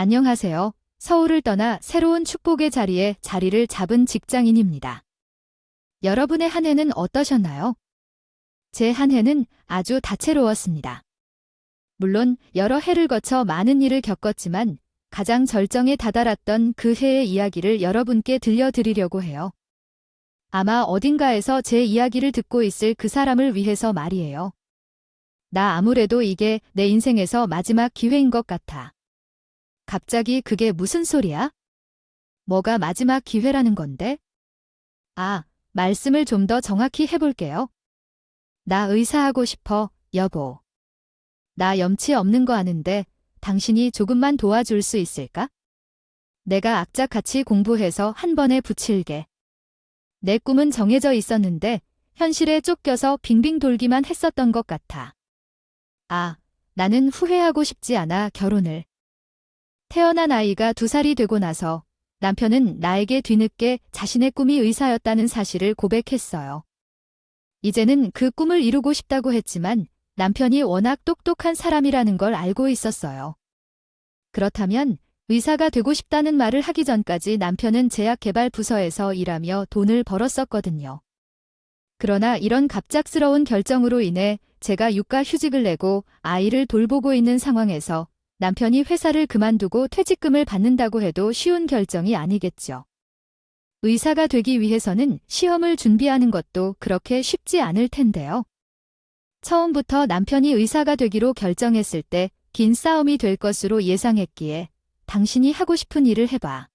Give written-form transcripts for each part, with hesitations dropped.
안녕하세요. 서울을 떠나 새로운 축복의 자리에 자리를 잡은 직장인입니다. 여러분의 한 해는 어떠셨나요? 제 한 해는 아주 다채로웠습니다. 물론 여러 해를 거쳐 많은 일을 겪었지만 가장 절정에 다다랐던 그 해의 이야기를 여러분께 들려드리려고 해요. 아마 어딘가에서 제 이야기를 듣고 있을 그 사람을 위해서 말이에요. 나 아무래도 이게 내 인생에서 마지막 기회인 것 같아. 갑자기 그게 무슨 소리야? 뭐가 마지막 기회라는 건데? 말씀을 좀 더 정확히 해볼게요. 나 의사하고 싶어, 여보. 나 염치 없는 거 아는데 당신이 조금만 도와줄 수 있을까? 내가 악착같이 공부해서 한 번에 붙일게. 내 꿈은 정해져 있었는데 현실에 쫓겨서 빙빙 돌기만 했었던 것 같아. 나는 후회하고 싶지 않아, 결혼을. 태어난 아이가 2살이 되고 나서 남편은 나에게 뒤늦게 자신의 꿈이 의사였다는 사실을 고백했어요. 이제는 그 꿈을 이루고 싶다고 했지만 남편이 워낙 똑똑한 사람이라는 걸 알고 있었어요. 그렇다면 의사가 되고 싶다는 말을 하기 전까지 남편은 제약개발 부서에서 일하며 돈을 벌었었거든요. 그러나 이런 갑작스러운 결정으로 인해 제가 육아휴직을 내고 아이를 돌보고 있는 상황에서 남편이 회사를 그만두고 퇴직금을 받는다고 해도 쉬운 결정이 아니겠죠. 의사가 되기 위해서는 시험을 준비하는 것도 그렇게 쉽지 않을 텐데요. 처음부터 남편이 의사가 되기로 결정했을 때 긴 싸움이 될 것으로 예상했기에 당신이 하고 싶은 일을 해봐.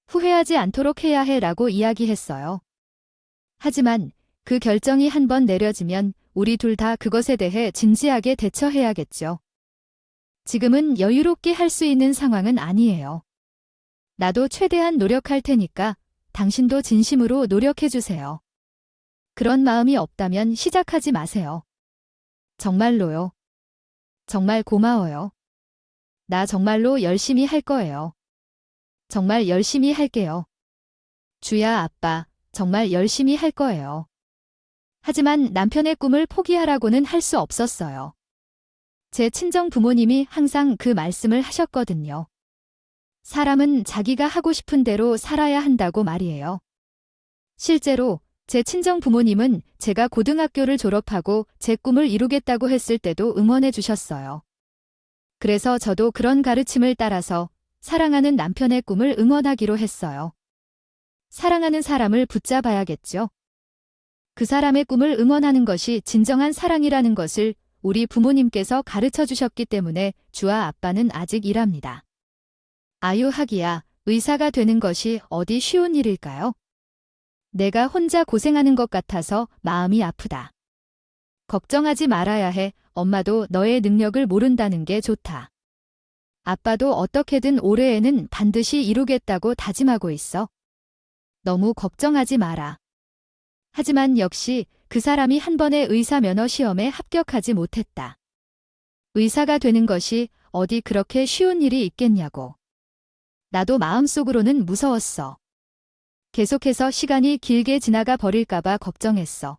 후회하지 않도록 해야 해라고 이야기했어요. 하지만 그 결정이 한번 내려지면 우리 둘 다 그것에 대해 진지하게 대처해야겠죠. 지금은 여유롭게 할 수 있는 상황은 아니에요. 나도 최대한 노력할 테니까 당신도 진심으로 노력해주세요. 그런 마음이 없다면 시작하지 마세요. 정말로요. 정말 고마워요. 나 정말로 열심히 할 거예요. 정말 열심히 할게요. 주야, 아빠, 정말 열심히 할 거예요. 하지만 남편의 꿈을 포기하라고는 할 수 없었어요. 제 친정 부모님이 항상 그 말씀을 하셨거든요. 사람은 자기가 하고 싶은 대로 살아야 한다고 말이에요. 실제로 제 친정 부모님은 제가 고등학교를 졸업하고 제 꿈을 이루겠다고 했을 때도 응원해 주셨어요. 그래서 저도 그런 가르침을 따라서 사랑하는 남편의 꿈을 응원하기로 했어요. 사랑하는 사람을 붙잡아야겠죠. 그 사람의 꿈을 응원하는 것이 진정한 사랑이라는 것을 우리 부모님께서 가르쳐 주셨기 때문에 주와 아빠는 아직 일합니다. 하기야, 의사가 되는 것이 어디 쉬운 일일까요? 내가 혼자 고생하는 것 같아서 마음이 아프다. 걱정하지 말아야 해. 엄마도 너의 능력을 모른다는 게 좋다. 아빠도 어떻게든 올해에는 반드시 이루겠다고 다짐하고 있어. 너무 걱정하지 마라. 하지만 역시 그 사람이 한 번의 의사 면허 시험에 합격하지 못했다. 의사가 되는 것이 어디 그렇게 쉬운 일이 있겠냐고. 나도 마음속으로는 무서웠어. 계속해서 시간이 길게 지나가 버릴까봐 걱정했어.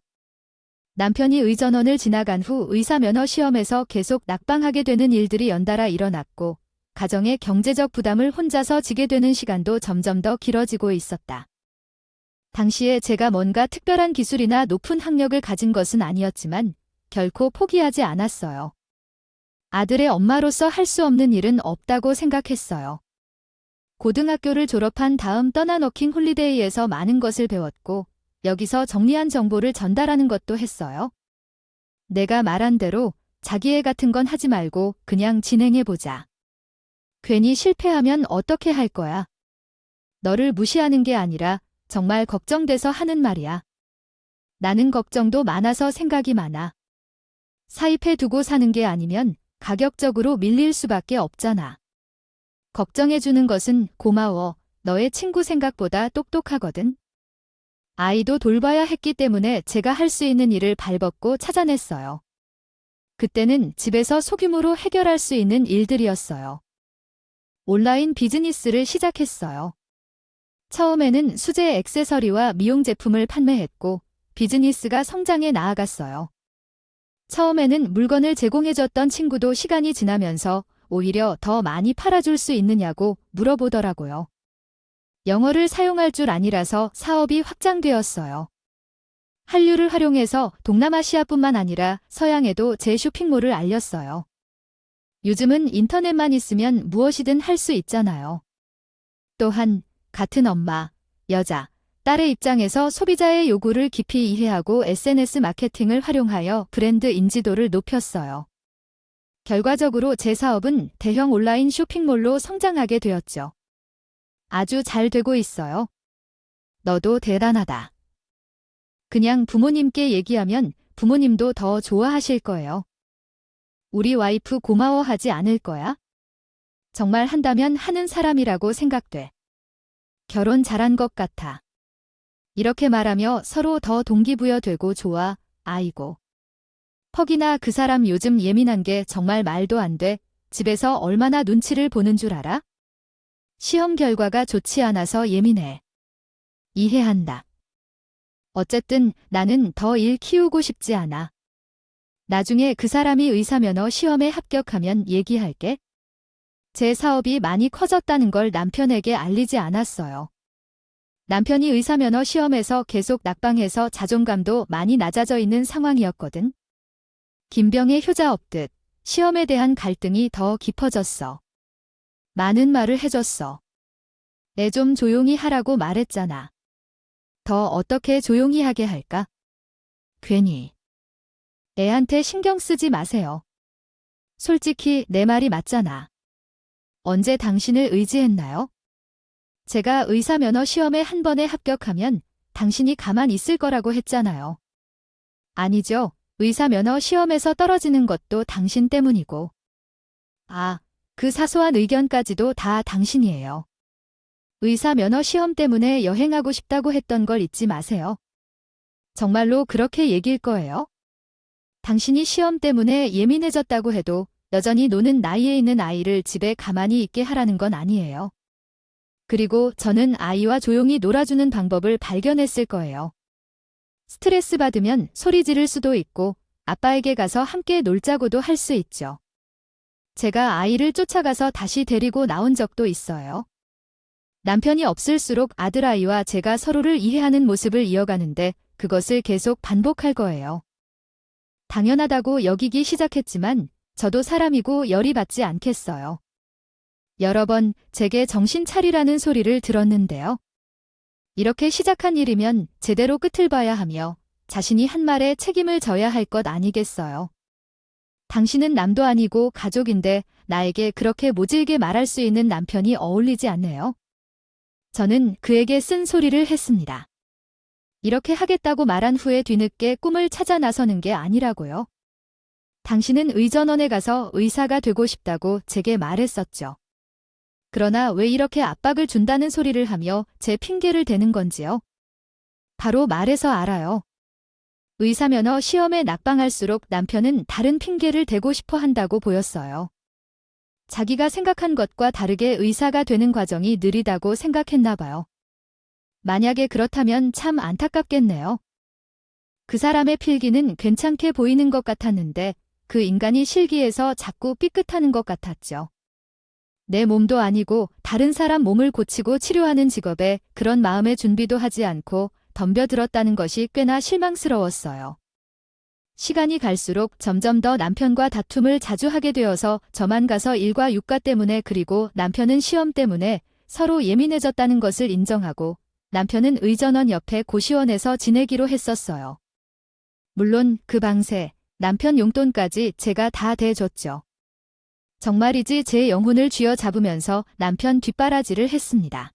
남편이 의전원을 지나간 후 의사 면허 시험에서 계속 낙방하게 되는 일들이 연달아 일어났고 가정의 경제적 부담을 혼자서 지게 되는 시간도 점점 더 길어지고 있었다. 당시에 제가 뭔가 특별한 기술이나 높은 학력을 가진 것은 아니었지만 결코 포기하지 않았어요. 아들의 엄마로서 할 수 없는 일은 없다고 생각했어요. 고등학교를 졸업한 다음 떠난 워킹 홀리데이에서 많은 것을 배웠고 여기서 정리한 정보를 전달하는 것도 했어요. 내가 말한 대로 자기애 같은 건 하지 말고 그냥 진행해보자. 괜히 실패하면 어떻게 할 거야? 너를 무시하는 게 아니라 정말 걱정돼서 하는 말이야. 나는 걱정도 많아서 생각이 많아. 사입해 두고 사는 게 아니면 가격적으로 밀릴 수밖에 없잖아. 걱정해주는 것은 고마워. 너의 친구 생각보다 똑똑하거든. 아이도 돌봐야 했기 때문에 제가 할 수 있는 일을 발벗고 찾아냈어요. 그때는 집에서 소규모로 해결할 수 있는 일들이었어요. 온라인 비즈니스를 시작했어요. 처음에는 수제 액세서리와 미용 제품을 판매했고 비즈니스가 성장해 나아갔어요. 처음에는 물건을 제공해줬던 친구도 시간이 지나면서 오히려 더 많이 팔아줄 수 있느냐고 물어보더라고요. 영어를 사용할 줄 아니라서 사업이 확장되었어요. 한류를 활용해서 동남아시아뿐만 아니라 서양에도 제 쇼핑몰을 알렸어요. 요즘은 인터넷만 있으면 무엇이든 할 수 있잖아요. 또한 같은 엄마, 여자, 딸의 입장에서 소비자의 요구를 깊이 이해하고 SNS 마케팅을 활용하여 브랜드 인지도를 높였어요. 결과적으로 제 사업은 대형 온라인 쇼핑몰로 성장하게 되었죠. 아주 잘 되고 있어요. 너도 대단하다. 그냥 부모님께 얘기하면 부모님도 더 좋아하실 거예요. 우리 와이프 고마워하지 않을 거야? 정말 한다면 하는 사람이라고 생각돼. 결혼 잘한 것 같아. 이렇게 말하며 서로 더 동기부여되고 좋아. 아이고. 퍽이나 그 사람 요즘 예민한 게 정말 말도 안 돼. 집에서 얼마나 눈치를 보는 줄 알아? 시험 결과가 좋지 않아서 예민해. 이해한다. 어쨌든 나는 더 일 키우고 싶지 않아. 나중에 그 사람이 의사면허 시험에 합격하면 얘기할게. 제 사업이 많이 커졌다는 걸 남편에게 알리지 않았어요. 남편이 의사면허 시험에서 계속 낙방해서 자존감도 많이 낮아져 있는 상황이었거든. 김병의 효자 업듯 시험에 대한 갈등이 더 깊어졌어. 많은 말을 해줬어. 애 좀 조용히 하라고 말했잖아. 더 어떻게 조용히 하게 할까? 괜히. 애한테 신경 쓰지 마세요. 솔직히 내 말이 맞잖아. 언제 당신을 의지했나요? 제가 의사면허 시험에 한 번에 합격하면 당신이 가만 있을 거라고 했잖아요. 아니죠. 의사면허 시험에서 떨어지는 것도 당신 때문이고. 아, 그 사소한 의견까지도 다 당신이에요. 의사면허 시험 때문에 여행하고 싶다고 했던 걸 잊지 마세요. 정말로 그렇게 얘기일 거예요? 당신이 시험 때문에 예민해졌다고 해도 여전히 노는 나이에 있는 아이를 집에 가만히 있게 하라는 건 아니에요. 그리고 저는 아이와 조용히 놀아주는 방법을 발견했을 거예요. 스트레스 받으면 소리 지를 수도 있고 아빠에게 가서 함께 놀자고도 할 수 있죠. 제가 아이를 쫓아가서 다시 데리고 나온 적도 있어요. 남편이 없을수록 아들아이와 제가 서로를 이해하는 모습을 이어가는데 그것을 계속 반복할 거예요. 당연하다고 여기기 시작했지만 저도 사람이고 열이 받지 않겠어요. 여러 번 제게 정신 차리라는 소리를 들었는데요. 이렇게 시작한 일이면 제대로 끝을 봐야 하며 자신이 한 말에 책임을 져야 할 것 아니겠어요. 당신은 남도 아니고 가족인데 나에게 그렇게 모질게 말할 수 있는 남편이 어울리지 않네요. 저는 그에게 쓴 소리를 했습니다. 이렇게 하겠다고 말한 후에 뒤늦게 꿈을 찾아 나서는 게 아니라고요. 당신은 의전원에 가서 의사가 되고 싶다고 제게 말했었죠. 그러나 왜 이렇게 압박을 준다는 소리를 하며 제 핑계를 대는 건지요? 바로 말해서 알아요. 의사면허 시험에 낙방할수록 남편은 다른 핑계를 대고 싶어 한다고 보였어요. 자기가 생각한 것과 다르게 의사가 되는 과정이 느리다고 생각했나 봐요. 만약에 그렇다면 참 안타깝겠네요. 그 사람의 필기는 괜찮게 보이는 것 같았는데 그 인간이 실기에서 자꾸 삐끗하는 것 같았죠. 내 몸도 아니고 다른 사람 몸을 고치고 치료하는 직업에 그런 마음의 준비도 하지 않고 덤벼들었다는 것이 꽤나 실망스러웠어요. 시간이 갈수록 점점 더 남편과 다툼을 자주 하게 되어서 저만 가서 일과 육가 때문에 그리고 남편은 시험 때문에 서로 예민해졌다는 것을 인정하고 남편은 의전원 옆에 고시원에서 지내기로 했었어요. 물론 그 방세, 남편 용돈까지 제가 다 대줬죠. 정말이지 제 영혼을 쥐어잡으면서 남편 뒷바라지를 했습니다.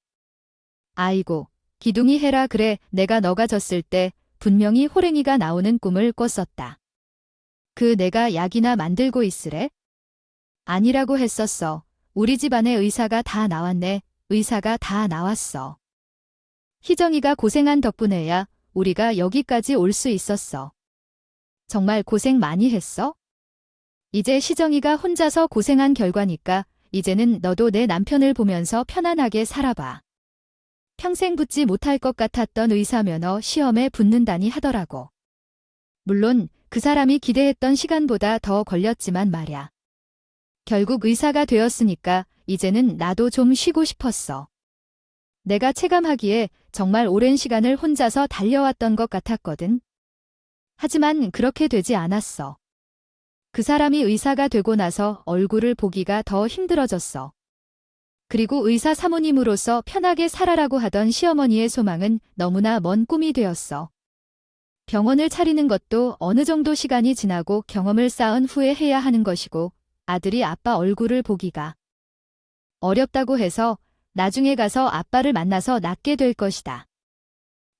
아이고, 기둥이 해라 그래 내가 너가 졌을 때 분명히 호랭이가 나오는 꿈을 꿨었다. 그 내가 약이나 만들고 있으래? 아니라고 했었어. 우리 집안에 의사가 다 나왔네. 의사가 다 나왔어. 희정이가 고생한 덕분에야 우리가 여기까지 올 수 있었어. 정말 고생 많이 했어? 이제 시정이가 혼자서 고생한 결과니까 이제는 너도 내 남편을 보면서 편안하게 살아봐. 평생 붙지 못할 것 같았던 의사면허 시험에 붙는다니 하더라고. 물론 그 사람이 기대했던 시간보다 더 걸렸지만 말야. 결국 의사가 되었으니까 이제는 나도 좀 쉬고 싶었어. 내가 체감하기에 정말 오랜 시간을 혼자서 달려왔던 것 같았거든. 하지만 그렇게 되지 않았어. 그 사람이 의사가 되고 나서 얼굴을 보기가 더 힘들어졌어. 그리고 의사 사모님으로서 편하게 살아라고 하던 시어머니의 소망은 너무나 먼 꿈이 되었어. 병원을 차리는 것도 어느 정도 시간이 지나고 경험을 쌓은 후에 해야 하는 것이고 아들이 아빠 얼굴을 보기가 어렵다고 해서 나중에 가서 아빠를 만나서 낫게 될 것이다.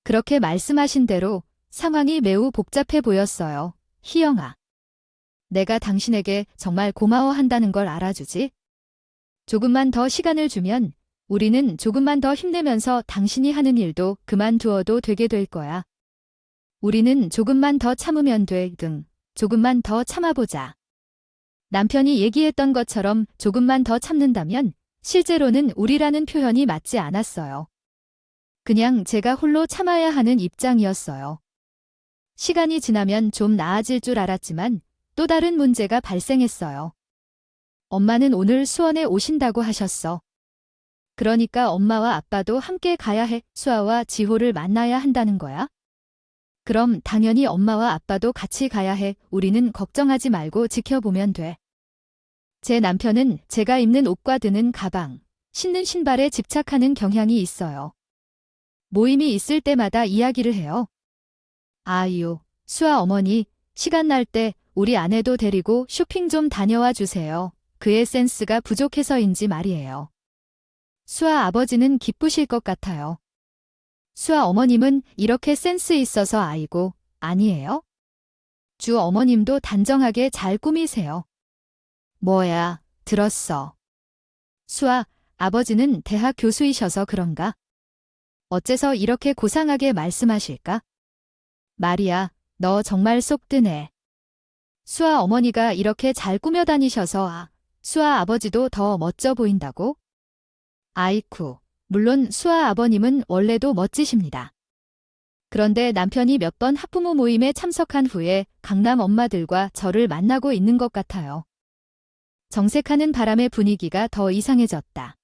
그렇게 말씀하신 대로 상황이 매우 복잡해 보였어요. 희영아. 내가 당신에게 정말 고마워한다는 걸 알아주지? 조금만 더 시간을 주면 우리는 조금만 더 힘내면서 당신이 하는 일도 그만두어도 되게 될 거야. 우리는 조금만 더 참으면 돼 등 조금만 더 참아보자. 남편이 얘기했던 것처럼 조금만 더 참는다면 실제로는 우리라는 표현이 맞지 않았어요. 그냥 제가 홀로 참아야 하는 입장이었어요. 시간이 지나면 좀 나아질 줄 알았지만 또 다른 문제가 발생했어요. 엄마는 오늘 수원에 오신다고 하셨어. 그러니까 엄마와 아빠도 함께 가야 해. 수아와 지호를 만나야 한다는 거야? 그럼 당연히 엄마와 아빠도 같이 가야 해. 우리는 걱정하지 말고 지켜보면 돼. 제 남편은 제가 입는 옷과 드는 가방, 신는 신발에 집착하는 경향이 있어요. 모임이 있을 때마다 이야기를 해요. 아유, 수아 어머니, 시간 날 때 우리 아내도 데리고 쇼핑 좀 다녀와 주세요. 그의 센스가 부족해서인지 말이에요. 수아 아버지는 기쁘실 것 같아요. 수아 어머님은 이렇게 센스 있어서 아이고, 아니에요? 주 어머님도 단정하게 잘 꾸미세요. 뭐야, 들었어. 수아, 아버지는 대학 교수이셔서 그런가? 어째서 이렇게 고상하게 말씀하실까? 마리아, 너 정말 속 드네. 수아 어머니가 이렇게 잘 꾸며 다니셔서 수아 아버지도 더 멋져 보인다고? 아이쿠, 물론 수아 아버님은 원래도 멋지십니다. 그런데 남편이 몇 번 학부모 모임에 참석한 후에 강남 엄마들과 저를 만나고 있는 것 같아요. 정색하는 바람에 분위기가 더 이상해졌다.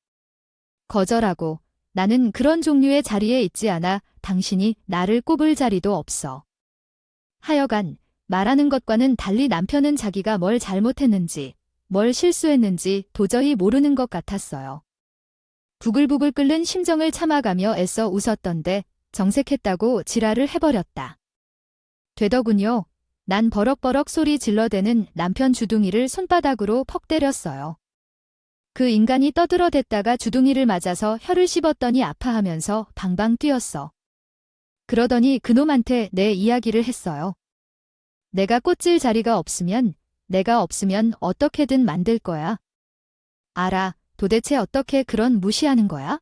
거절하고 나는 그런 종류의 자리에 있지 않아 당신이 나를 꼽을 자리도 없어. 하여간 말하는 것과는 달리 남편은 자기가 뭘 잘못했는지, 뭘 실수했는지 도저히 모르는 것 같았어요. 부글부글 끓는 심정을 참아가며 애써 웃었던데 정색했다고 지랄을 해버렸다. 되더군요. 난 버럭버럭 소리 질러대는 남편 주둥이를 손바닥으로 퍽 때렸어요. 그 인간이 떠들어댔다가 주둥이를 맞아서 혀를 씹었더니 아파하면서 방방 뛰었어. 그러더니 그놈한테 내 이야기를 했어요. 내가 꽂질 자리가 없으면, 내가 없으면 어떻게든 만들 거야. 알아, 도대체 어떻게 그런 무시하는 거야?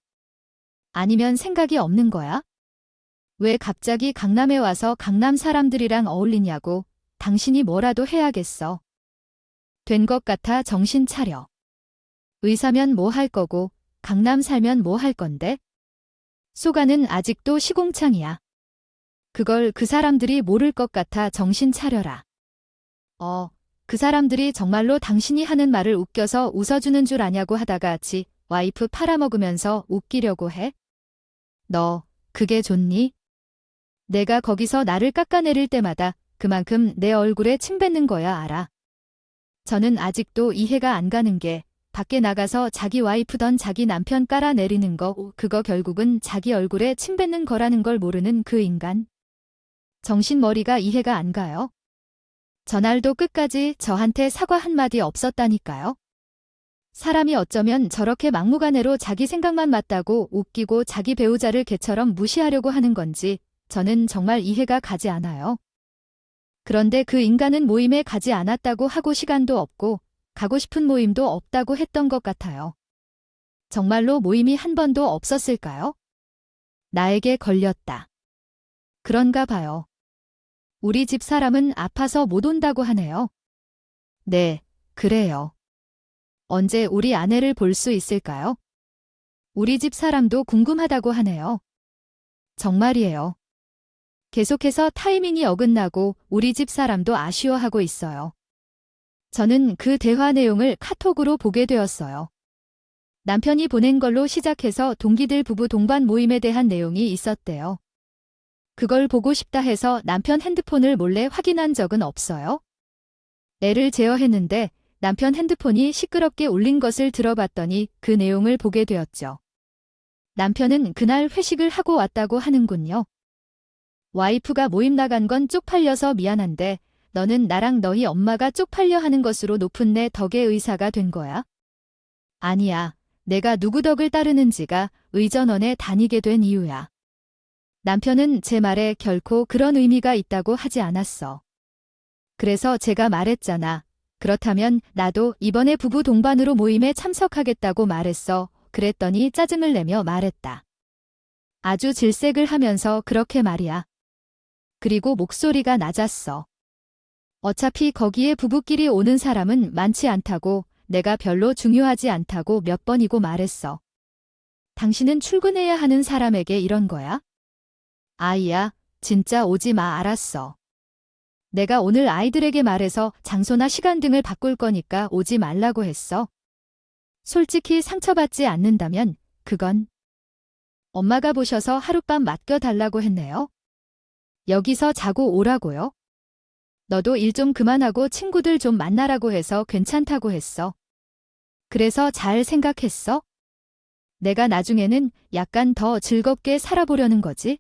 아니면 생각이 없는 거야? 왜 갑자기 강남에 와서 강남 사람들이랑 어울리냐고, 당신이 뭐라도 해야겠어. 된 것 같아 정신 차려. 의사면 뭐 할 거고, 강남 살면 뭐 할 건데? 소가는 아직도 시궁창이야. 그걸 그 사람들이 모를 것 같아 정신 차려라. 그 사람들이 정말로 당신이 하는 말을 웃겨서 웃어주는 줄 아냐고 하다가 지 와이프 팔아먹으면서 웃기려고 해? 너, 그게 좋니? 내가 거기서 나를 깎아내릴 때마다 그만큼 내 얼굴에 침 뱉는 거야 알아. 저는 아직도 이해가 안 가는 게 밖에 나가서 자기 와이프던 자기 남편 깔아내리는 거 그거 결국은 자기 얼굴에 침 뱉는 거라는 걸 모르는 그 인간. 정신머리가 이해가 안 가요. 전날도 끝까지 저한테 사과 한마디 없었다니까요. 사람이 어쩌면 저렇게 막무가내로 자기 생각만 맞다고 웃기고 자기 배우자를 개처럼 무시하려고 하는 건지 저는 정말 이해가 가지 않아요. 그런데 그 인간은 모임에 가지 않았다고 하고 시간도 없고 가고 싶은 모임도 없다고 했던 것 같아요. 정말로 모임이 한 번도 없었을까요? 나에게 걸렸다. 그런가 봐요. 우리 집 사람은 아파서 못 온다고 하네요. 네, 그래요. 언제 우리 아내를 볼 수 있을까요? 우리 집 사람도 궁금하다고 하네요. 정말이에요. 계속해서 타이밍이 어긋나고 우리 집 사람도 아쉬워하고 있어요. 저는 그 대화 내용을 카톡으로 보게 되었어요. 남편이 보낸 걸로 시작해서 동기들 부부 동반 모임에 대한 내용이 있었대요. 그걸 보고 싶다 해서 남편 핸드폰을 몰래 확인한 적은 없어요. 애를 제어했는데 남편 핸드폰이 시끄럽게 울린 것을 들어봤더니 그 내용을 보게 되었죠. 남편은 그날 회식을 하고 왔다고 하는군요. 와이프가 모임 나간 건 쪽팔려서 미안한데 너는 나랑 너희 엄마가 쪽팔려 하는 것으로 높은 내 덕의 의사가 된 거야? 아니야. 내가 누구 덕을 따르는지가 의전원에 다니게 된 이유야. 남편은 제 말에 결코 그런 의미가 있다고 하지 않았어. 그래서 제가 말했잖아. 그렇다면 나도 이번에 부부 동반으로 모임에 참석하겠다고 말했어. 그랬더니 짜증을 내며 말했다. 아주 질색을 하면서 그렇게 말이야. 그리고 목소리가 낮았어. 어차피 거기에 부부끼리 오는 사람은 많지 않다고, 내가 별로 중요하지 않다고 몇 번이고 말했어. 당신은 출근해야 하는 사람에게 이런 거야? 아이야, 진짜 오지 마. 알았어. 내가 오늘 아이들에게 말해서 장소나 시간 등을 바꿀 거니까 오지 말라고 했어. 솔직히 상처받지 않는다면 그건 엄마가 보셔서 하룻밤 맡겨달라고 했네요. 여기서 자고 오라고요? 너도 일 좀 그만하고 친구들 좀 만나라고 해서 괜찮다고 했어. 그래서 잘 생각했어? 내가 나중에는 약간 더 즐겁게 살아보려는 거지?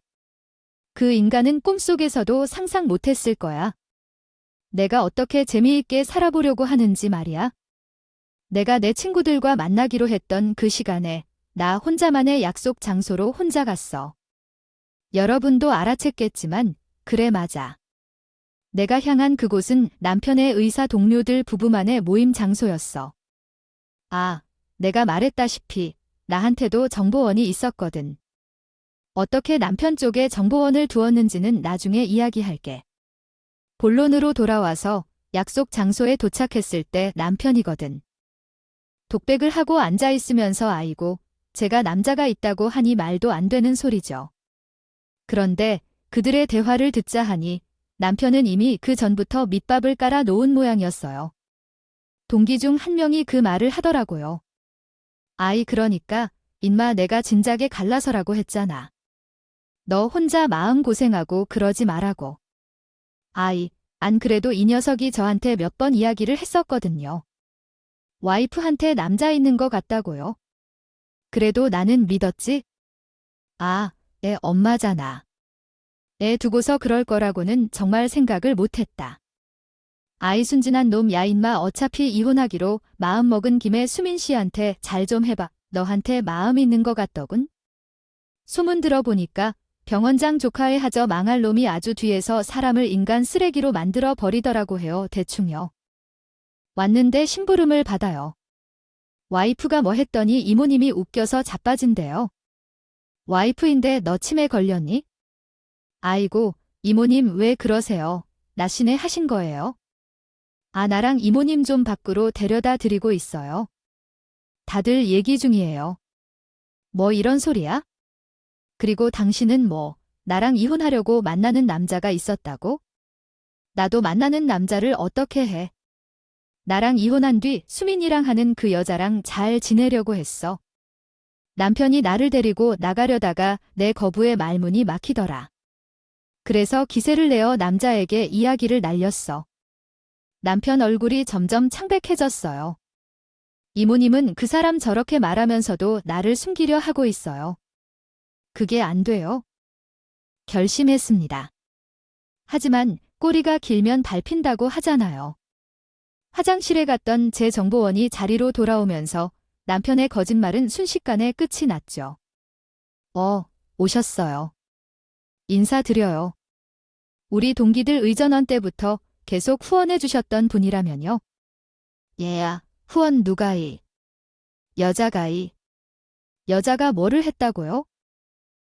그 인간은 꿈속에서도 상상 못했을 거야. 내가 어떻게 재미있게 살아보려고 하는지 말이야. 내가 내 친구들과 만나기로 했던 그 시간에 나 혼자만의 약속 장소로 혼자 갔어. 여러분도 알아챘겠지만 그래 맞아. 내가 향한 그곳은 남편의 의사 동료들 부부만의 모임 장소였어. 아, 내가 말했다시피 나한테도 정보원이 있었거든. 어떻게 남편 쪽에 정보원을 두었는지는 나중에 이야기할게. 본론으로 돌아와서 약속 장소에 도착했을 때 남편이거든. 독백을 하고 앉아있으면서 아이고, 제가 남자가 있다고 하니 말도 안 되는 소리죠. 그런데 그들의 대화를 듣자 하니 남편은 이미 그 전부터 밑밥을 깔아 놓은 모양이었어요. 동기 중 한 명이 그 말을 하더라고요. 아이 그러니까 인마 내가 진작에 갈라서라고 했잖아. 너 혼자 마음고생하고 그러지 말라고. 아이, 안 그래도 이 녀석이 저한테 몇 번 이야기를 했었거든요. 와이프한테 남자 있는 것 같다고요. 그래도 나는 믿었지? 아, 애 엄마잖아. 애 두고서 그럴 거라고는 정말 생각을 못했다. 아이 순진한 놈 야 인마 어차피 이혼하기로 마음먹은 김에 수민 씨한테 잘 좀 해봐. 너한테 마음 있는 것 같더군. 소문 들어보니까 병원장 조카의 하저 망할 놈이 아주 뒤에서 사람을 인간 쓰레기로 만들어 버리더라고 해요. 대충요. 왔는데 심부름을 받아요. 와이프가 뭐 했더니 이모님이 웃겨서 자빠진대요. 와이프인데 너 치매 걸렸니? 아이고, 이모님 왜 그러세요? 나신에 하신 거예요? 아, 나랑 이모님 좀 밖으로 데려다 드리고 있어요. 다들 얘기 중이에요. 뭐 이런 소리야? 그리고 당신은 뭐, 나랑 이혼하려고 만나는 남자가 있었다고? 나도 만나는 남자를 어떻게 해? 나랑 이혼한 뒤 수민이랑 하는 그 여자랑 잘 지내려고 했어. 남편이 나를 데리고 나가려다가 내 거부에 말문이 막히더라. 그래서 기세를 내어 남자에게 이야기를 날렸어. 남편 얼굴이 점점 창백해졌어요. 이모님은 그 사람 저렇게 말하면서도 나를 숨기려 하고 있어요. 그게 안 돼요. 결심했습니다. 하지만 꼬리가 길면 밟힌다고 하잖아요. 화장실에 갔던 제 정보원이 자리로 돌아오면서 남편의 거짓말은 순식간에 끝이 났죠. 오셨어요. 인사드려요. 우리 동기들 의전원 때부터 계속 후원해 주셨던 분이라면요. 얘야, 후원 누가이? 여자가이. 여자가 뭐를 했다고요?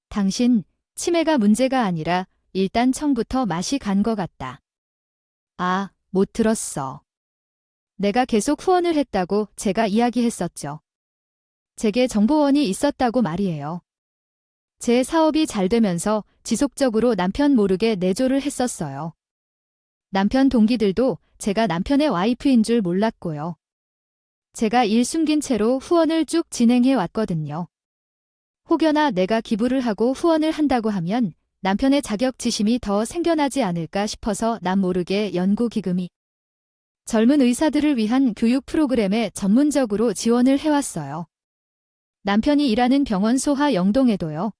당신, 치매가 문제가 아니라 일단 처음부터 맛이 간 것 같다. 아, 못 들었어. 내가 계속 후원을 했다고 제가 이야기했었죠. 제게 정보원이 있었다고 말이에요. 제 사업이 잘 되면서 지속적으로 남편 모르게 내조를 했었어요. 남편 동기들도 제가 남편의 와이프인 줄 몰랐고요. 제가 일 숨긴 채로 후원을 쭉 진행해 왔거든요. 혹여나 내가 기부를 하고 후원을 한다고 하면 남편의 자격지심이 더 생겨나지 않을까 싶어서 남 모르게 연구기금이 젊은 의사들을 위한 교육 프로그램에 전문적으로 지원을 해왔어요. 남편이 일하는 병원 소하 영동에도요.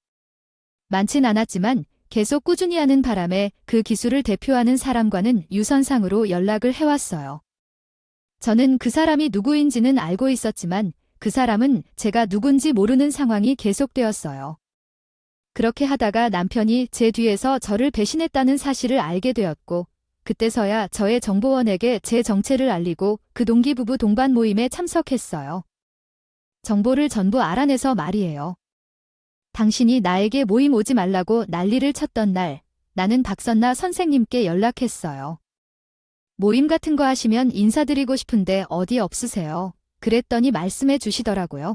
많진 않았지만 계속 꾸준히 하는 바람에 그 기술을 대표하는 사람과는 유선상으로 연락을 해왔어요. 저는 그 사람이 누구인지는 알고 있었지만 그 사람은 제가 누군지 모르는 상황이 계속되었어요. 그렇게 하다가 남편이 제 뒤에서 저를 배신했다는 사실을 알게 되었고 그때서야 저의 정보원에게 제 정체를 알리고 그 동기 부부 동반 모임에 참석했어요. 정보를 전부 알아내서 말이에요. 당신이 나에게 모임 오지 말라고 난리를 쳤던 날 나는 박선나 선생님께 연락했어요. 모임 같은 거 하시면 인사드리고 싶은데 어디 없으세요? 그랬더니 말씀해 주시더라고요.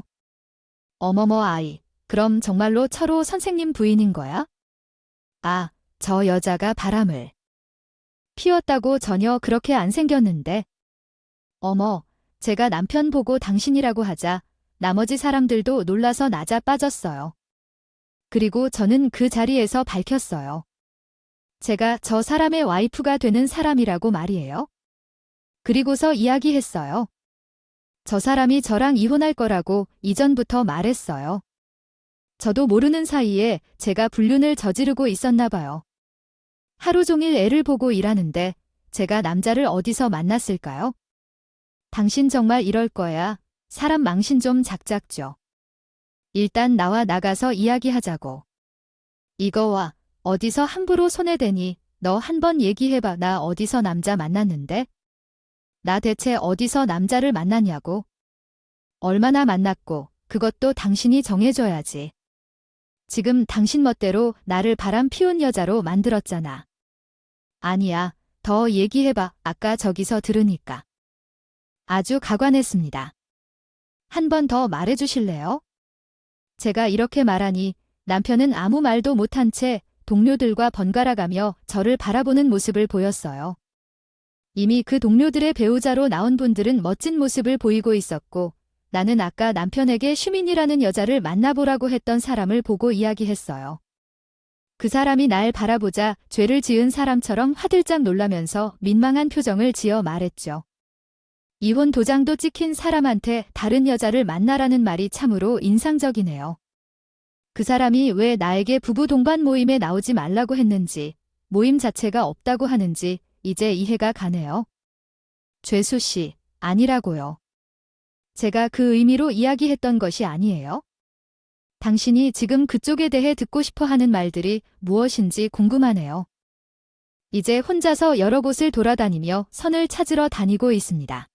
어머머 아이, 그럼 정말로 철호 선생님 부인인 거야? 아, 저 여자가 바람을 피웠다고 전혀 그렇게 안 생겼는데. 어머, 제가 남편 보고 당신이라고 하자 나머지 사람들도 놀라서 나자 빠졌어요. 그리고 저는 그 자리에서 밝혔어요. 제가 저 사람의 와이프가 되는 사람이라고 말이에요. 그리고서 이야기했어요. 저 사람이 저랑 이혼할 거라고 이전부터 말했어요. 저도 모르는 사이에 제가 불륜을 저지르고 있었나 봐요. 하루 종일 애를 보고 일하는데 제가 남자를 어디서 만났을까요? 당신 정말 이럴 거야. 사람 망신 좀 작작죠. 일단 나와 나가서 이야기하자고. 이거와 어디서 함부로 손에 대니 너 한번 얘기해봐. 나 어디서 남자 만났는데? 나 대체 어디서 남자를 만났냐고? 얼마나 만났고 그것도 당신이 정해줘야지. 지금 당신 멋대로 나를 바람 피운 여자로 만들었잖아. 아니야, 더 얘기해봐. 아까 저기서 들으니까. 아주 가관했습니다. 한 번 더 말해주실래요? 제가 이렇게 말하니 남편은 아무 말도 못한 채 동료들과 번갈아가며 저를 바라보는 모습을 보였어요. 이미 그 동료들의 배우자로 나온 분들은 멋진 모습을 보이고 있었고 나는 아까 남편에게 슈민이라는 여자를 만나보라고 했던 사람을 보고 이야기했어요. 그 사람이 날 바라보자 죄를 지은 사람처럼 화들짝 놀라면서 민망한 표정을 지어 말했죠. 이혼 도장도 찍힌 사람한테 다른 여자를 만나라는 말이 참으로 인상적이네요. 그 사람이 왜 나에게 부부 동반 모임에 나오지 말라고 했는지, 모임 자체가 없다고 하는지 이제 이해가 가네요. 죄수 씨, 아니라고요. 제가 그 의미로 이야기했던 것이 아니에요. 당신이 지금 그쪽에 대해 듣고 싶어 하는 말들이 무엇인지 궁금하네요. 이제 혼자서 여러 곳을 돌아다니며 선을 찾으러 다니고 있습니다.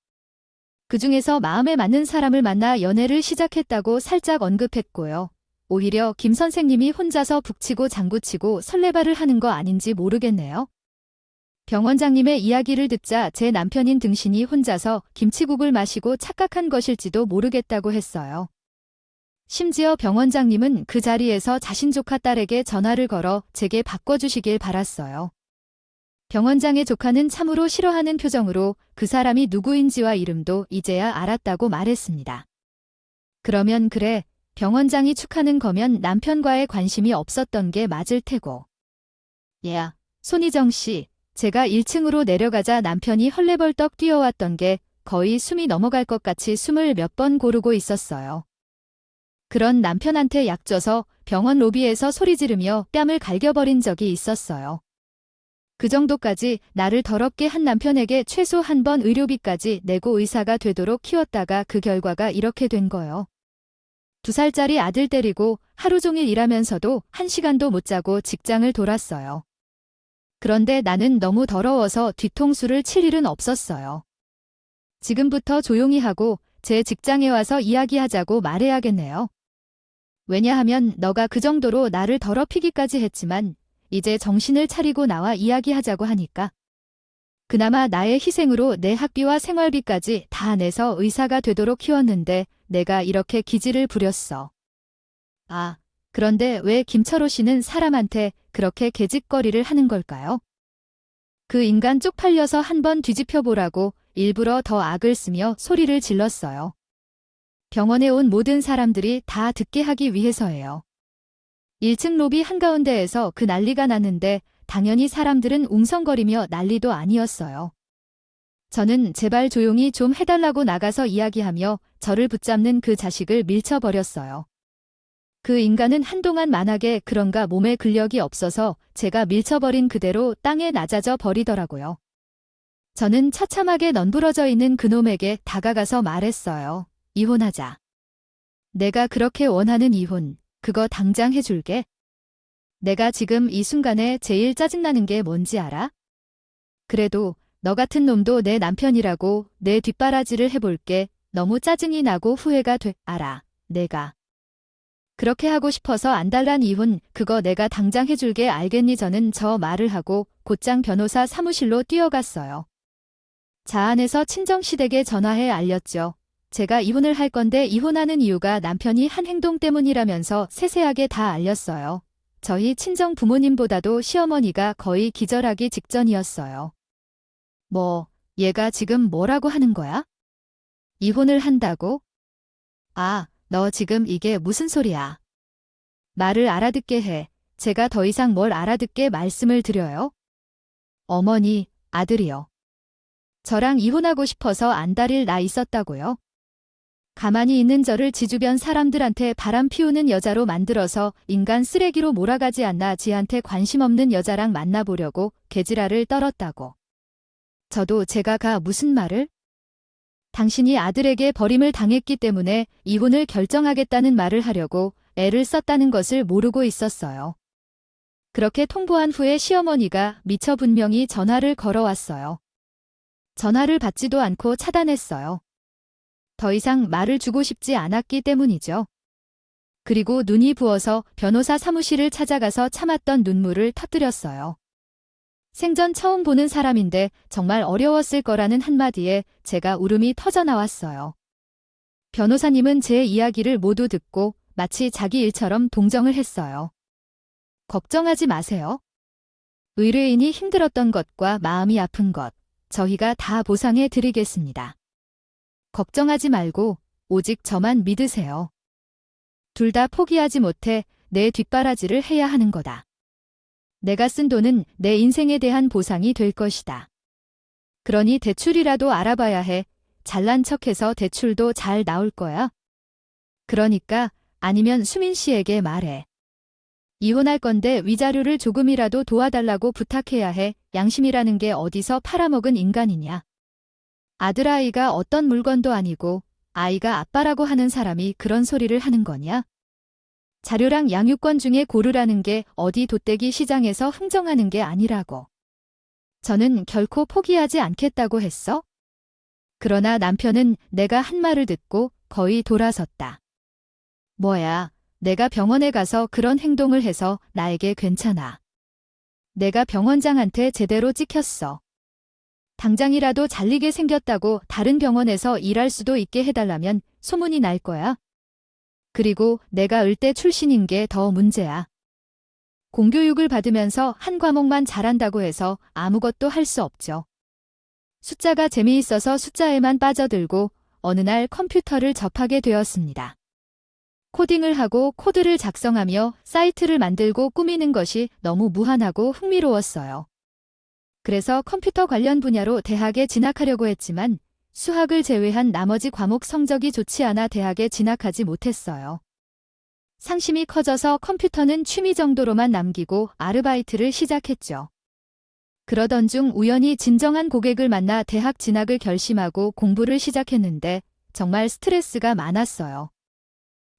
그중에서 마음에 맞는 사람을 만나 연애를 시작했다고 살짝 언급했고요. 오히려 김 선생님이 혼자서 북치고 장구치고 설레발을 하는 거 아닌지 모르겠네요. 병원장님의 이야기를 듣자 제 남편인 등신이 혼자서 김치국을 마시고 착각한 것일지도 모르겠다고 했어요. 심지어 병원장님은 그 자리에서 자신 조카 딸에게 전화를 걸어 제게 바꿔주시길 바랐어요. 병원장의 조카는 참으로 싫어하는 표정으로 그 사람이 누구인지와 이름도 이제야 알았다고 말했습니다. 그러면 그래, 병원장이 축하는 거면 남편과의 관심이 없었던 게 맞을 테고. 야, 손희정 씨, 제가 1층으로 내려가자 남편이 헐레벌떡 뛰어왔던 게 거의 숨이 넘어갈 것 같이 숨을 몇 번 고르고 있었어요. 그런 남편한테 약줘서 병원 로비에서 소리 지르며 뺨을 갈겨버린 적이 있었어요. 그 정도까지 나를 더럽게 한 남편에게 최소 한 번 의료비까지 내고 의사가 되도록 키웠다가 그 결과가 이렇게 된 거요. 2살짜리 아들 데리고 하루 종일 일하면서도 1시간도 못 자고 직장을 돌았어요. 그런데 나는 너무 더러워서 뒤통수를 칠 일은 없었어요. 지금부터 조용히 하고 제 직장에 와서 이야기하자고 말해야겠네요. 왜냐하면 너가 그 정도로 나를 더럽히기까지 했지만 이제 정신을 차리고 나와 이야기하자고 하니까. 그나마 나의 희생으로 내 학비와 생활비까지 다 내서 의사가 되도록 키웠는데 내가 이렇게 기질을 부렸어. 아, 그런데 왜 김철호 씨는 사람한테 그렇게 개짓거리를 하는 걸까요? 그 인간 쪽팔려서 한번 뒤집혀 보라고 일부러 더 악을 쓰며 소리를 질렀어요. 병원에 온 모든 사람들이 다 듣게 하기 위해서예요. 1층 로비 한가운데에서 그 난리가 났는데 당연히 사람들은 웅성거리며 난리도 아니었어요. 저는 제발 조용히 좀 해달라고 나가서 이야기하며 저를 붙잡는 그 자식을 밀쳐버렸어요. 그 인간은 한동안 만하게 그런가 몸에 근력이 없어서 제가 밀쳐버린 그대로 땅에 낮아져 버리더라고요. 저는 처참하게 넌부러져 있는 그놈에게 다가가서 말했어요. 이혼하자. 내가 그렇게 원하는 이혼, 그거 당장 해줄게. 내가 지금 이 순간에 제일 짜증나는 게 뭔지 알아? 그래도 너 같은 놈도 내 남편이라고 내 뒷바라지를 해볼게. 너무 짜증이 나고 후회가 돼. 알아. 내가 그렇게 하고 싶어서 안달난 이혼, 그거 내가 당장 해줄게. 알겠니? 저는 저 말을 하고 곧장 변호사 사무실로 뛰어갔어요. 자 안에서 친정시댁에 전화해 알렸죠. 제가 이혼을 할 건데 이혼하는 이유가 남편이 한 행동 때문이라면서 세세하게 다 알렸어요. 저희 친정 부모님보다도 시어머니가 거의 기절하기 직전이었어요. 뭐, 얘가 지금 뭐라고 하는 거야? 이혼을 한다고? 아, 너 지금 이게 무슨 소리야? 말을 알아듣게 해. 제가 더 이상 뭘 알아듣게 말씀을 드려요? 어머니, 아들이요. 저랑 이혼하고 싶어서 안달을 나 있었다고요? 가만히 있는 저를 지 주변 사람들한테 바람 피우는 여자로 만들어서 인간 쓰레기로 몰아가지 않나 지한테 관심 없는 여자랑 만나보려고 개지랄을 떨었다고. 저도 제가 무슨 말을? 당신이 아들에게 버림을 당했기 때문에 이혼을 결정하겠다는 말을 하려고 애를 썼다는 것을 모르고 있었어요. 그렇게 통보한 후에 시어머니가 미처 분명히 전화를 걸어왔어요. 전화를 받지도 않고 차단했어요. 더 이상 말을 주고 싶지 않았기 때문이죠. 그리고 눈이 부어서 변호사 사무실을 찾아가서 참았던 눈물을 터뜨렸어요. 생전 처음 보는 사람인데 정말 어려웠을 거라는 한마디에 제가 울음이 터져나왔어요. 변호사님은 제 이야기를 모두 듣고 마치 자기 일처럼 동정을 했어요. 걱정하지 마세요. 의뢰인이 힘들었던 것과 마음이 아픈 것, 저희가 다 보상해 드리겠습니다. 걱정하지 말고 오직 저만 믿으세요. 둘 다 포기하지 못해 내 뒷바라지를 해야 하는 거다. 내가 쓴 돈은 내 인생에 대한 보상이 될 것이다. 그러니 대출이라도 알아봐야 해. 잘난 척해서 대출도 잘 나올 거야. 그러니까 아니면 수민 씨에게 말해. 이혼할 건데 위자료를 조금이라도 도와달라고 부탁해야 해. 양심이라는 게 어디서 팔아먹은 인간이냐. 아들아이가 어떤 물건도 아니고 아이가 아빠라고 하는 사람이 그런 소리를 하는 거냐? 자료랑 양육권 중에 고르라는 게 어디 돗대기 시장에서 흥정하는 게 아니라고. 저는 결코 포기하지 않겠다고 했어. 그러나 남편은 내가 한 말을 듣고 거의 돌아섰다. 뭐야, 내가 병원에 가서 그런 행동을 해서 나에게 괜찮아. 내가 병원장한테 제대로 찍혔어. 당장이라도 잘리게 생겼다고 다른 병원에서 일할 수도 있게 해달라면 소문이 날 거야. 그리고 내가 의대 출신인 게 더 문제야. 공교육을 받으면서 한 과목만 잘한다고 해서 아무것도 할 수 없죠. 숫자가 재미있어서 숫자에만 빠져들고 어느 날 컴퓨터를 접하게 되었습니다. 코딩을 하고 코드를 작성하며 사이트를 만들고 꾸미는 것이 너무 무한하고 흥미로웠어요. 그래서 컴퓨터 관련 분야로 대학에 진학하려고 했지만 수학을 제외한 나머지 과목 성적이 좋지 않아 대학에 진학하지 못했어요. 상심이 커져서 컴퓨터는 취미 정도로만 남기고 아르바이트를 시작했죠. 그러던 중 우연히 진정한 고객을 만나 대학 진학을 결심하고 공부를 시작했는데 정말 스트레스가 많았어요.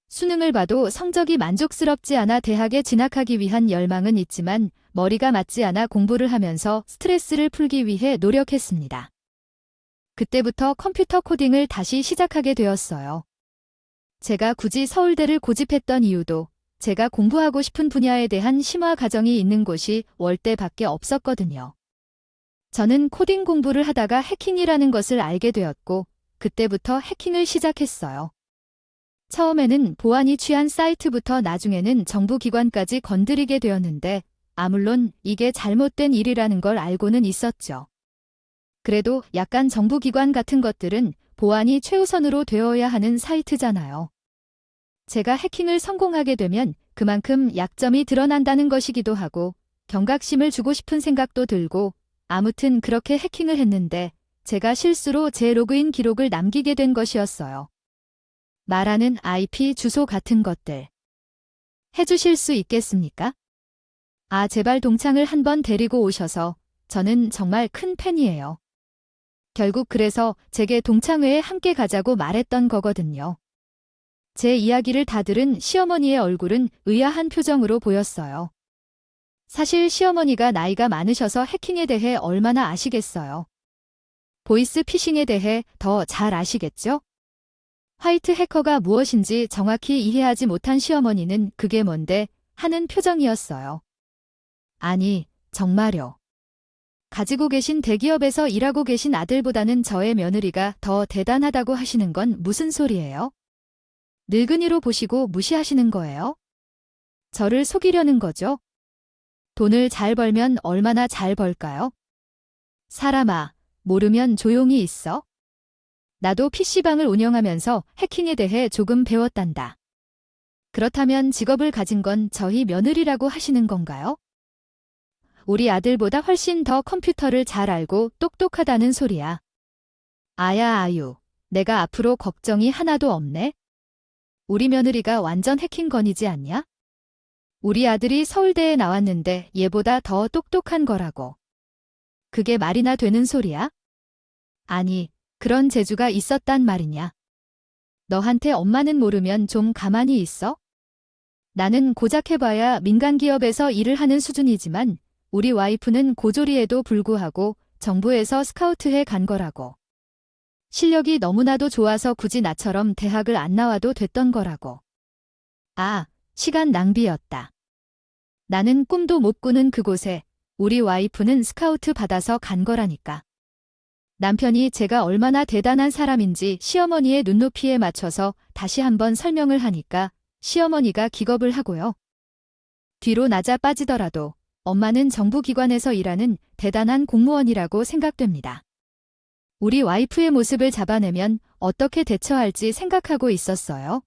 수능을 봐도 성적이 만족스럽지 않아 대학에 진학하기 위한 열망은 있지만 머리가 맞지 않아 공부를 하면서 스트레스를 풀기 위해 노력했습니다. 그때부터 컴퓨터 코딩을 다시 시작하게 되었어요. 제가 굳이 서울대를 고집했던 이유도 제가 공부하고 싶은 분야에 대한 심화 과정이 있는 곳이 월대밖에 없었거든요. 저는 코딩 공부를 하다가 해킹이라는 것을 알게 되었고 그때부터 해킹을 시작했어요. 처음에는 보안이 취한 사이트부터 나중에는 정부 기관까지 건드리게 되었는데 물론 이게 잘못된 일이라는 걸 알고는 있었죠. 그래도 약간 정부기관 같은 것들은 보안이 최우선으로 되어야 하는 사이트잖아요. 제가 해킹을 성공하게 되면 그만큼 약점이 드러난다는 것이기도 하고 경각심을 주고 싶은 생각도 들고 아무튼 그렇게 해킹을 했는데 제가 실수로 제 로그인 기록을 남기게 된 것이었어요. 말하는 IP 주소 같은 것들. 해주실 수 있겠습니까? 제발 동창을 한번 데리고 오셔서 저는 정말 큰 팬이에요. 결국 그래서 제게 동창회에 함께 가자고 말했던 거거든요. 제 이야기를 다 들은 시어머니의 얼굴은 의아한 표정으로 보였어요. 사실 시어머니가 나이가 많으셔서 해킹에 대해 얼마나 아시겠어요. 보이스 피싱에 대해 더 잘 아시겠죠? 화이트 해커가 무엇인지 정확히 이해하지 못한 시어머니는 그게 뭔데 하는 표정이었어요. 아니, 정말요. 가지고 계신 대기업에서 일하고 계신 아들보다는 저의 며느리가 더 대단하다고 하시는 건 무슨 소리예요? 늙은이로 보시고 무시하시는 거예요? 저를 속이려는 거죠? 돈을 잘 벌면 얼마나 잘 벌까요? 사람아, 모르면 조용히 있어. 나도 PC방을 운영하면서 해킹에 대해 조금 배웠단다. 그렇다면 직업을 가진 건 저희 며느리라고 하시는 건가요? 우리 아들보다 훨씬 더 컴퓨터를 잘 알고 똑똑하다는 소리야. 아유, 내가 앞으로 걱정이 하나도 없네. 우리 며느리가 완전 해킹건이지 않냐? 우리 아들이 서울대에 나왔는데 얘보다 더 똑똑한 거라고. 그게 말이나 되는 소리야? 아니, 그런 재주가 있었단 말이냐. 너한테 엄마는 모르면 좀 가만히 있어? 나는 고작 해봐야 민간기업에서 일을 하는 수준이지만 우리 와이프는 고졸이에도 불구하고 정부에서 스카우트해 간 거라고. 실력이 너무나도 좋아서 굳이 나처럼 대학을 안 나와도 됐던 거라고. 시간 낭비였다. 나는 꿈도 못 꾸는 그곳에 우리 와이프는 스카우트 받아서 간 거라니까. 남편이 제가 얼마나 대단한 사람인지 시어머니의 눈높이에 맞춰서 다시 한번 설명을 하니까 시어머니가 기겁을 하고요. 뒤로 낮아 빠지더라도 엄마는 정부기관에서 일하는 대단한 공무원이라고 생각됩니다. 우리 와이프의 모습을 잡아내면 어떻게 대처할지 생각하고 있었어요.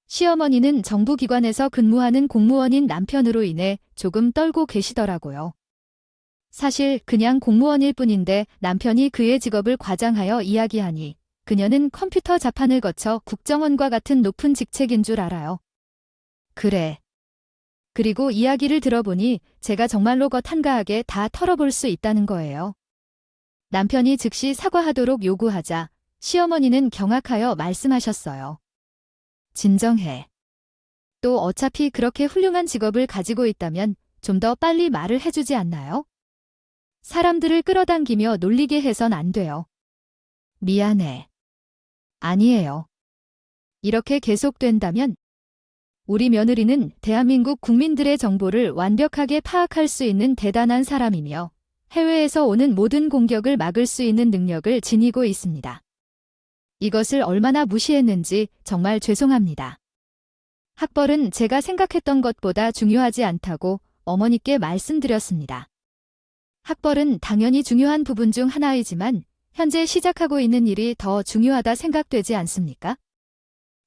시어머니는 정부기관에서 근무하는 공무원인 남편으로 인해 조금 떨고 계시더라고요. 사실 그냥 공무원일 뿐인데 남편이 그의 직업을 과장하여 이야기하니 그녀는 컴퓨터 자판을 거쳐 국정원과 같은 높은 직책인 줄 알아요. 그래. 그리고 이야기를 들어보니 제가 정말로 것 한가하게 다 털어볼 수 있다는 거예요. 남편이 즉시 사과하도록 요구하자 시어머니는 경악하여 말씀하셨어요. 진정해. 또 어차피 그렇게 훌륭한 직업을 가지고 있다면 좀 더 빨리 말을 해주지 않나요? 사람들을 끌어당기며 놀리게 해선 안 돼요. 미안해. 아니에요. 이렇게 계속된다면 우리 며느리는 대한민국 국민들의 정보를 완벽하게 파악할 수 있는 대단한 사람이며 해외에서 오는 모든 공격을 막을 수 있는 능력을 지니고 있습니다. 이것을 얼마나 무시했는지 정말 죄송합니다. 학벌은 제가 생각했던 것보다 중요하지 않다고 어머니께 말씀드렸습니다. 학벌은 당연히 중요한 부분 중 하나이지만 현재 시작하고 있는 일이 더 중요하다 생각되지 않습니까?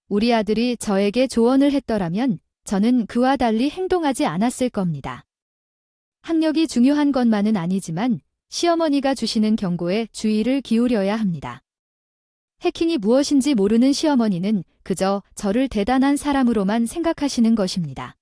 우리 아들이 저에게 조언을 했더라면 저는 그와 달리 행동하지 않았을 겁니다. 학력이 중요한 것만은 아니지만 시어머니가 주시는 경고에 주의를 기울여야 합니다. 해킹이 무엇인지 모르는 시어머니는 그저 저를 대단한 사람으로만 생각하시는 것입니다.